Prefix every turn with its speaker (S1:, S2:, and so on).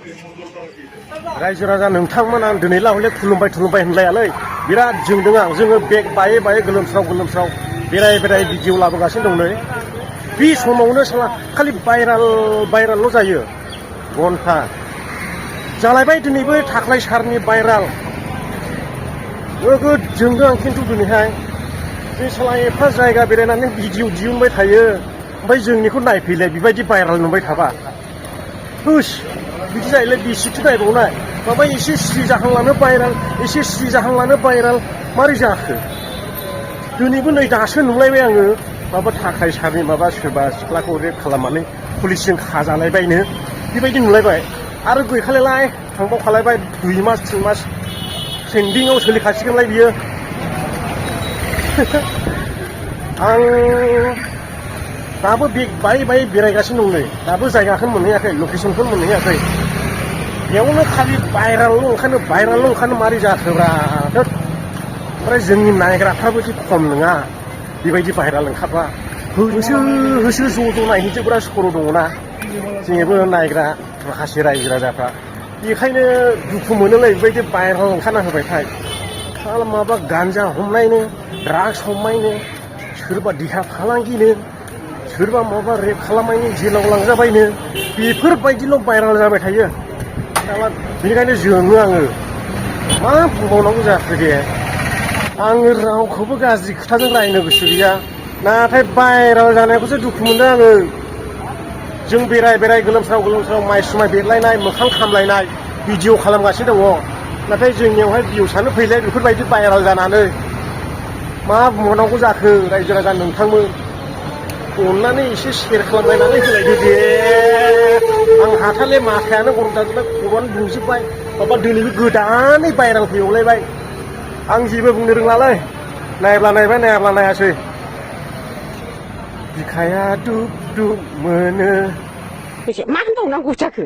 S1: रायजो राजा नोंथांमोना दिनै लाहले खुलुमबाय होनलायालै बिराद जोंदों आं जोङो बेग बायै गोलोमस्राव बेराय भिडिअ लाबोगासिनो दं नै बे समावनो साला खालि भाइराल जायो घन्टा जालायबाय दिनैबो थाख्लाय सारनि भाइराल नोगोद जोंदों आं खिन्थु दिनैहाय बे साला एफा जायगा बेरायनानै भिडिअ दिहुनबाय थायो ओमफ्राय जोंनिखौ नायफैलाय बेबायदि भाइराल नुबाय थाबा हुस बिदि जायोलाय बेसेथो नायबावनाय माबा एसे स्रि जाहांलानो भाइराल मारै जाखो दिनैबो नै दासो नुलायबाय आङो माबा थाखाय सारनि माबा सोरबा सिख्लाखौ रेप खालामनानै पुलिसजों खाजालायबायनो बेबायदि नुलायबाय आरो गैखालायलाय थांबावखालायबाय 2 मास 3 मास ट्रेन्डिंआव सोलिखासिगोनलाय बियो आं दाबो बेग बायै बेरायगासिनो दं नै दाबो जायगाखौनो मोनहैयाखै लकेसनखौनो मोनहैयाखै बेयावनो खालि भाइराल ओंखारनो मारै जाखोब्रा ओमफ्राय जोंनि नायग्राफ्राबो एसे खम नङा बेबायदि भाइराल ओंखारबा होसो ज' नायहैजोबग्रा सर' दङना जोंबो नायग्रा माखासे रायजो राजाफ्रा बेखायनो दुखु मोनोलै बेबायदि भाइराल ओंखारना होबायथाय माबा गान्जा हमनायनो ड्राग्स हमनायनो सोरबा देहा फालांगिनो सोरबा माबा रेप खालामनायनि जेलाव लांजाबायनो बेफोरबायदिल' भाइराल जाबाय थायो बेनिखायनो जोङो आङो मा बुंबावनांगौ जाखो दे आङो रावखौबो गाज्रि खोथाजों रायनो गोसो गैया नाथाय भाइराल जानायखौसो दुखु मोनदों आङो जों बेराय गोलोमस्राव माइ सुमाय बेरलायनाय मोखां खामलायनाय भिडिअ खालामगासिनो दङ नाथाय जोंनियावहाय भिउसआनो फैलाय बेफोरबायदि भाइराल जानानै मा बुंबावनांगौ जाखो रायजो राजा नोंथांमोन अननानै एसे शेयार खालामलायनानै होलायदो दे आं हाथाले माथायानो गरम जाजोब्बाय खर'आनो दुंजोब्बाय माबा दिनैबो गोदानै भाइराल फैबावलायबाय आं जेबो बुंनो रोंलालै नायब्ला नायबाय नायाब्ला नायासै बिखाया दुब मोनो
S2: मा होनबावनांगौ जाखो